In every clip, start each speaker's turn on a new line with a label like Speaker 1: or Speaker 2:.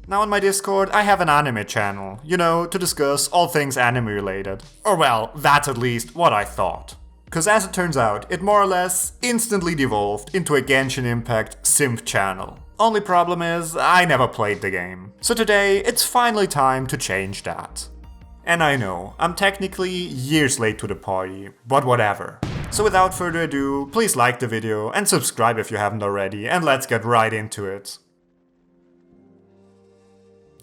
Speaker 1: Now on my Discord, I have an anime channel, you know, to discuss all things anime related. Or well, that's at least what I thought. Cause as it turns out, it more or less instantly devolved into a Genshin Impact simp channel. Only problem is, I never played the game. So today, it's finally time to change that. And I know, I'm technically years late to the party, but whatever. So without further ado, please like the video and subscribe if you haven't already, and let's get right into it.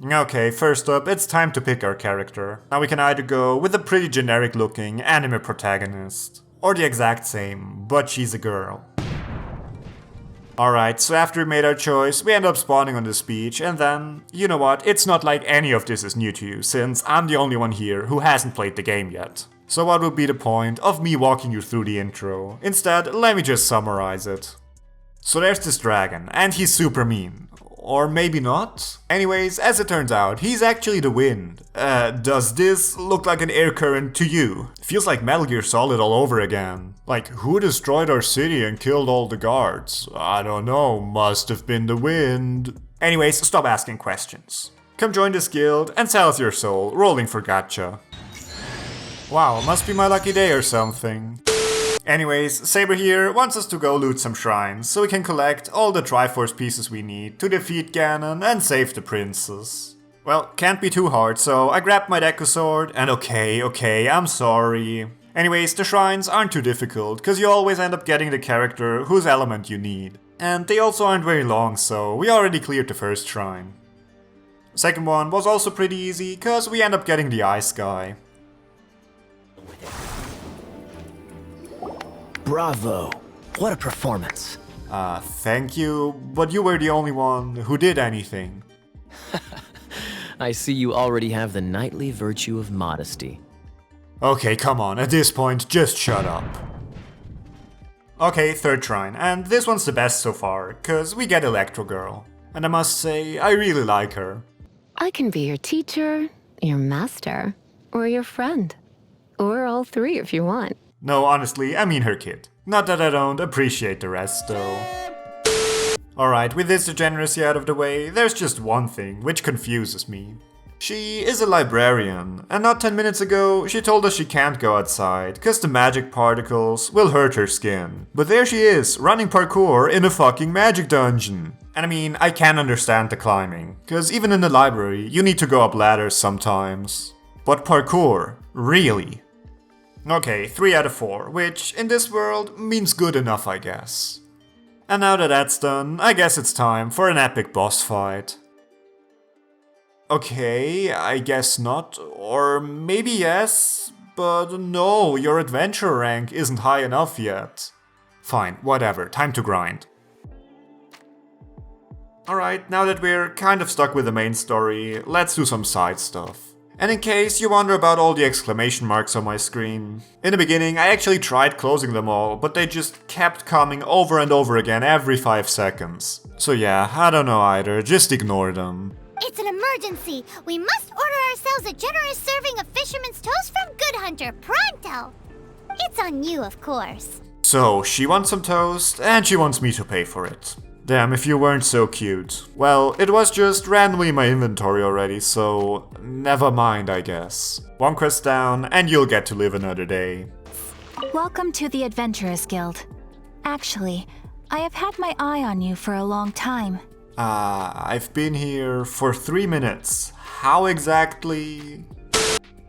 Speaker 1: Okay, first up, it's time to pick our character. Now we can either go with a pretty generic looking anime protagonist, or the exact same, but she's a girl. Alright, so after we made our choice, we end up spawning on this beach, and then, you know what, it's not like any of this is new to you, since I'm the only one here who hasn't played the game yet. So what would be the point of me walking you through the intro? Instead, let me just summarize it. So there's this dragon, and he's super mean. Or maybe not? Anyways, as it turns out, he's actually the wind. Does this look like an air current to you? Feels like Metal Gear Solid all over again. Like, who destroyed our city and killed all the guards? I don't know, must have been the wind. Anyways, stop asking questions. Come join this guild and sell us your soul, rolling for gacha. Wow, must be my lucky day or something. Anyways, Saber here wants us to go loot some shrines, so we can collect all the Triforce pieces we need to defeat Ganon and save the princess. Well, can't be too hard, so I grabbed my Deku Sword, and okay, I'm sorry. Anyways, the shrines aren't too difficult, cause you always end up getting the character whose element you need. And they also aren't very long, so we already cleared the first shrine. Second one was also pretty easy, cause we end up getting the Ice Guy.
Speaker 2: Bravo! What a performance!
Speaker 1: Thank you, but you were the only one who did anything.
Speaker 2: I see you already have the knightly virtue of modesty.
Speaker 1: Okay, come on, at this point, just shut up. Okay, third shrine, and this one's the best so far, cause we get Electro Girl. And I must say, I really like her.
Speaker 3: I can be your teacher, your master, or your friend. Or all three if you want.
Speaker 1: No, honestly, I mean her kid. Not that I don't appreciate the rest, though. Alright, with this degeneracy out of the way, there's just one thing which confuses me. She is a librarian, and not 10 minutes ago, she told us she can't go outside, cause the magic particles will hurt her skin. But there she is, running parkour in a fucking magic dungeon. And I mean, I can understand the climbing, cause even in the library, you need to go up ladders sometimes. But parkour? Really? Okay, 3 out of 4, which in this world means good enough, I guess. And now that that's done, I guess it's time for an epic boss fight. Okay, I guess not, or maybe yes, but no, your adventure rank isn't high enough yet. Fine, whatever, time to grind. Alright, now that we're kind of stuck with the main story, let's do some side stuff. And in case you wonder about all the exclamation marks on my screen, in the beginning I actually tried closing them all, but they just kept coming over and over again every 5 seconds. So yeah, I don't know either, just ignore them.
Speaker 4: It's an emergency! We must order ourselves a generous serving of Fisherman's Toast from Good Hunter, pronto! It's on you, of course.
Speaker 1: So, she wants some toast, and she wants me to pay for it. Damn, if you weren't so cute. Well, it was just randomly in my inventory already, so never mind, I guess. One quest down, and you'll get to live another day.
Speaker 5: Welcome to the Adventurers Guild. Actually, I have had my eye on you for a long time.
Speaker 1: I've been here for 3 minutes. How exactly?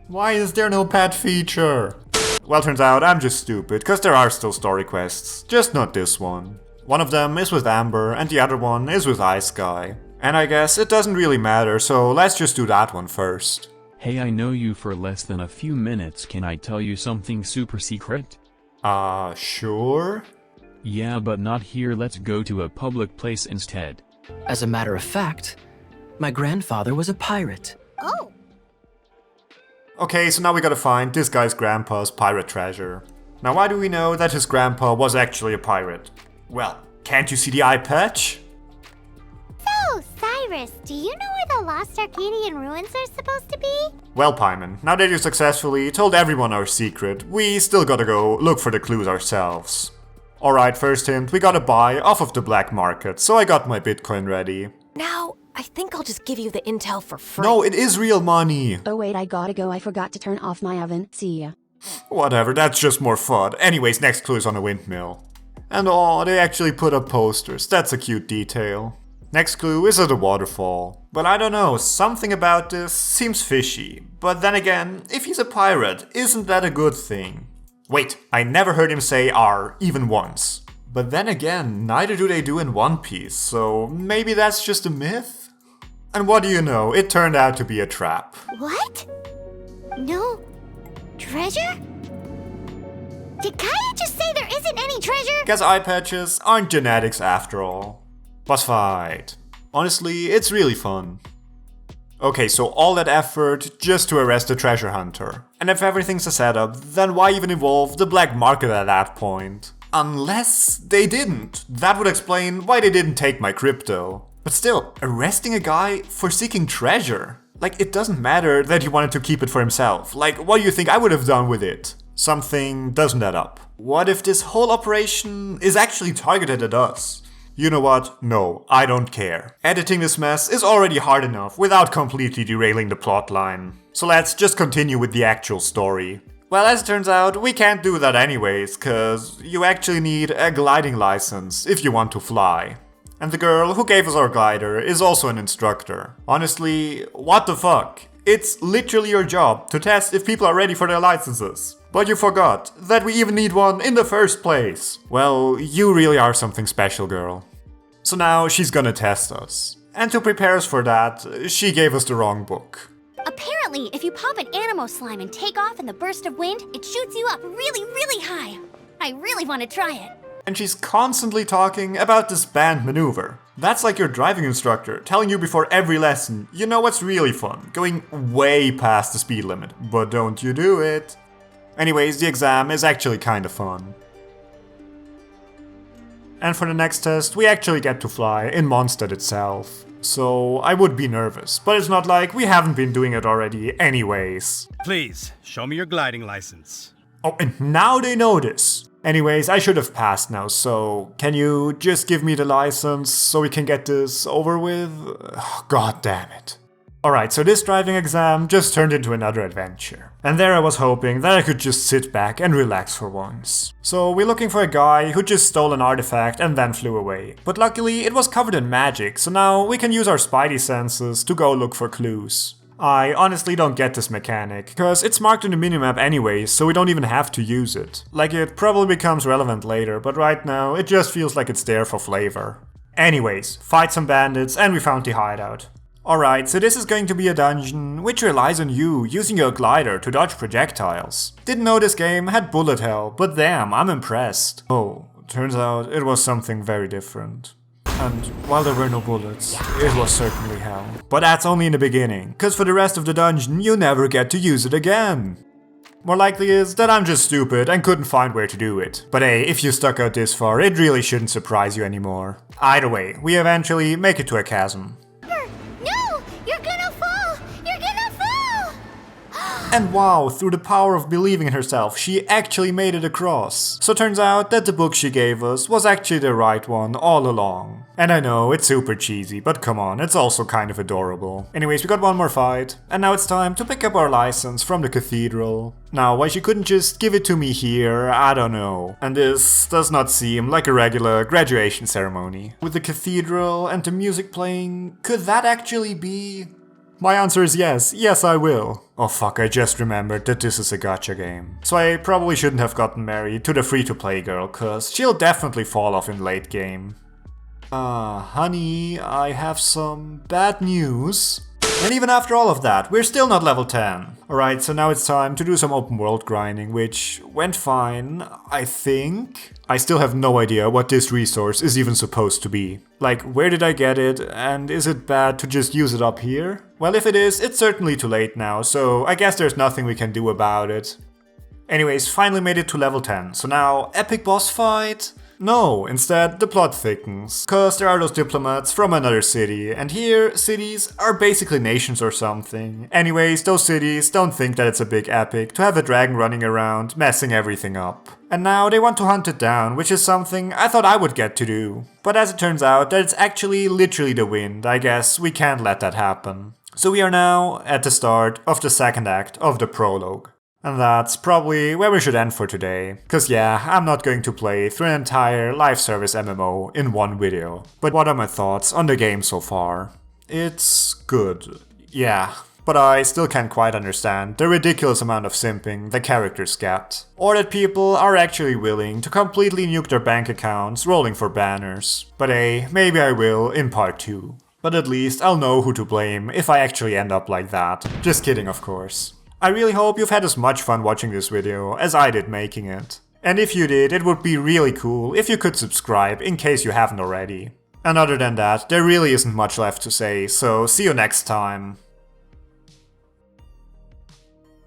Speaker 1: Why is there no pet feature? Well, turns out I'm just stupid, cause there are still story quests, just not this one. One of them is with Amber, and the other one is with Ice Guy. And I guess it doesn't really matter, so let's just do that one first.
Speaker 6: Hey, I know you for less than a few minutes, can I tell you something super secret?
Speaker 1: Sure?
Speaker 6: Yeah, but not here, let's go to a public place instead.
Speaker 2: As a matter of fact, my grandfather was a pirate.
Speaker 4: Oh!
Speaker 1: Okay, so now we gotta find this guy's grandpa's pirate treasure. Now why do we know that his grandpa was actually a pirate? Well, can't you see the eye patch?
Speaker 4: So, Cyrus, do you know where the lost Arcadian ruins are supposed to be?
Speaker 1: Well, Paimon, now that you successfully told everyone our secret, we still gotta go look for the clues ourselves. Alright, first hint, we gotta buy off of the black market, so I got my Bitcoin ready.
Speaker 5: Now,
Speaker 7: I think I'll just give you the intel for free.
Speaker 1: No, it is real money.
Speaker 8: Oh wait, I gotta go. I forgot to turn off my oven. See ya.
Speaker 1: Whatever, that's just more fun. Anyways, next clue is on a windmill. And oh, they actually put up posters. That's a cute detail. Next clue is at a waterfall. But I don't know, something about this seems fishy. But then again, if he's a pirate, isn't that a good thing? Wait, I never heard him say R, even once. But then again, neither do they do in One Piece, so maybe that's just a myth? And what do you know, it turned out to be a trap.
Speaker 4: What? No treasure? Did Kaeya just say there isn't any treasure?
Speaker 1: Guess eye patches aren't genetics after all. Boss fight. Honestly, it's really fun. Okay, so all that effort just to arrest the treasure hunter. And if everything's a setup, then why even evolve the black market at that point? Unless they didn't. That would explain why they didn't take my crypto. But still, arresting a guy for seeking treasure? Like, it doesn't matter that he wanted to keep it for himself. Like, what do you think I would have done with it? Something doesn't add up. What if this whole operation is actually targeted at us? You know what? No, I don't care. Editing this mess is already hard enough without completely derailing the plotline. So let's just continue with the actual story. Well, as it turns out, we can't do that anyways, cause you actually need a gliding license if you want to fly. And the girl who gave us our glider is also an instructor. Honestly, what the fuck? It's literally your job to test if people are ready for their licenses. But you forgot that we even need one in the first place. Well, you really are something special, girl. So now she's gonna test us. And to prepare us for that, she gave us the wrong book.
Speaker 4: Apparently, if you pop an Animo slime and take off in the burst of wind, it shoots you up really, really high. I really want to try it.
Speaker 1: And she's constantly talking about this band maneuver. That's like your driving instructor telling you before every lesson, you know what's really fun, going way past the speed limit, but don't you do it. Anyways, the exam is actually kinda fun. And for the next test, we actually get to fly in Mondstadt itself. So I would be nervous, but it's not like we haven't been doing it already anyways.
Speaker 9: Please, show me your gliding license.
Speaker 1: Oh, and now they know this. Anyways, I should have passed now, so can you just give me the license so we can get this over with? God damn it. Alright, so this driving exam just turned into another adventure. And there I was hoping that I could just sit back and relax for once. So we're looking for a guy who just stole an artifact and then flew away. But luckily it was covered in magic, so now we can use our spidey senses to go look for clues. I honestly don't get this mechanic, cause it's marked in the minimap anyways, so we don't even have to use it. Like, it probably becomes relevant later, but right now it just feels like it's there for flavor. Anyways, fight some bandits and we found the hideout. Alright, so this is going to be a dungeon which relies on you using your glider to dodge projectiles. Didn't know this game had bullet hell, but damn, I'm impressed. Oh, turns out it was something very different. And while there were no bullets, it was certainly hell. But that's only in the beginning, cause for the rest of the dungeon you never get to use it again. More likely is that I'm just stupid and couldn't find where to do it. But hey, if you stuck out this far, it really shouldn't surprise you anymore. Either way, we eventually make it to a chasm.
Speaker 4: No! You're gonna fall! You're gonna fall!
Speaker 1: And wow, through the power of believing in herself, she actually made it across. So turns out that the book she gave us was actually the right one all along. And I know, it's super cheesy, but come on, it's also kind of adorable. Anyways, we got one more fight, and now it's time to pick up our license from the cathedral. Now, why she couldn't just give it to me here, I don't know. And this does not seem like a regular graduation ceremony. With the cathedral and the music playing, could that actually be? My answer is yes, yes I will. Oh fuck, I just remembered that this is a gacha game. So I probably shouldn't have gotten married to the free-to-play girl, cause she'll definitely fall off in late game. Honey, I have some bad news. And even after all of that, we're still not level 10. Alright, so now it's time to do some open world grinding, which went fine, I think. I still have no idea what this resource is even supposed to be. Like, where did I get it, and is it bad to just use it up here? Well, if it is, it's certainly too late now, so I guess there's nothing we can do about it. Anyways, finally made it to level 10, so now epic boss fight? No, instead the plot thickens, cause there are those diplomats from another city, and here cities are basically nations or something. Anyways, those cities don't think that it's a big epic to have a dragon running around messing everything up. And now they want to hunt it down, which is something I thought I would get to do. But as it turns out that it's actually literally the wind, I guess we can't let that happen. So we are now at the start of the second act of the prologue. And that's probably where we should end for today. Cause yeah, I'm not going to play through an entire live service MMO in one video. But what are my thoughts on the game so far? It's good. Yeah. But I still can't quite understand the ridiculous amount of simping the characters get. Or that people are actually willing to completely nuke their bank accounts rolling for banners. But hey, maybe I will in part 2. But at least I'll know who to blame if I actually end up like that. Just kidding, of course. I really hope you've had as much fun watching this video as I did making it. And if you did, it would be really cool if you could subscribe in case you haven't already. And other than that, there really isn't much left to say, so see you next time.